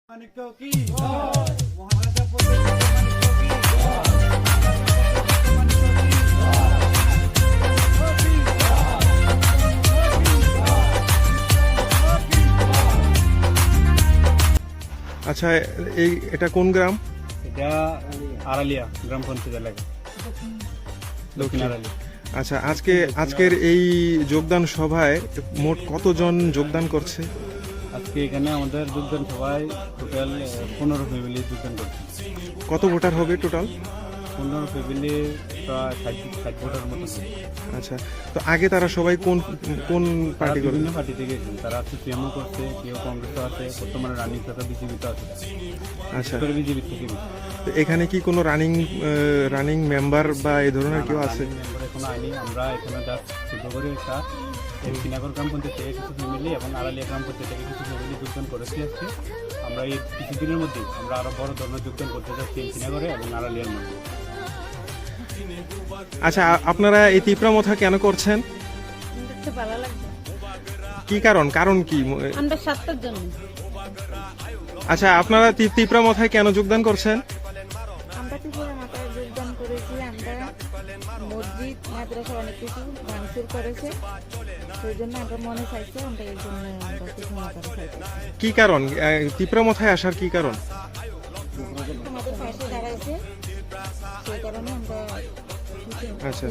মানিক্য কি জয়, মহারাজা প্রদেশ মানিক্য কি জয়, মানিক্য কি জয়। আচ্ছা, এটা কোন গ্রাম? এটা আড়ালিয়া গ্রাম পঞ্চায়েত এলাকা, দক্ষিণ আড়ালিয়া। আচ্ছা, আজকের এই যোগদান সভায় মোট কতজন যোগদান করছে? আজকে এখানে আমাদের যোগদান সবাই টোটাল 15 ফ্যামিলি যোগদান করছে। কত ভোটার হবে টোটাল? 15 ফ্যামিলি প্রায় 60 ভোটার মতো হবে। আচ্ছা, তো আগে তারা সবাই কোন কোন তারা পার্টি করে? বিভিন্ন পার্টি থেকে এসেছেন। তারা সিপিএমও করছে, কেউ কংগ্রেসও আছে, বর্তমানে রানিং তথা বিজেপিতে আছে। আচ্ছা, বিজেপি থেকে তো এখানে কি কোনো রানিং মেম্বার বা এই ধরনের কেউ আছে? মেম্বার এখনো আইনি। আমরা এখানে জাস্ট ছোট করে একটা শ্রীনগর গ্রাম পঞ্চায়েত থেকে কিছু ফ্যামিলি এবং আড়ালিয়া গ্রাম পঞ্চায়েত থেকে কিছু ফ্যামিলি যোগদান করেছি আজকে। আমরা এই কিছুদিনের মধ্যে আমরা আরো বড় ধরনের যোগদান করতে যাচ্ছি শ্রীনগরে এবং আড়ালিয়ার মধ্যে। আচ্ছা, আপনারা এই তিপ্রামথা কেন করছেন? দেখতে ভালো লাগছে। কি কারণ কি? আমরা স্বার্থের জন্য। আচ্ছা, আপনারা তিপ্রামথায় কেন যোগদান করছেন? আমরা ত্রিপুরা মাতায় যোগদান করেছি। আমরা মসজিদ মাদ্রাসা অনেক কিছু ভাঙচুর করেছে, সেই জন্য আমরা মনে চাইছে, আমরা এই জন্য আমরা ত্রিপুরা মাতায় চাইছি। কি কারণ তিপ্রামথায় আসার কি কারণ? আমাদের পাশে দাঁড়াইছে, সেই কারণে আমরা আচ্ছা।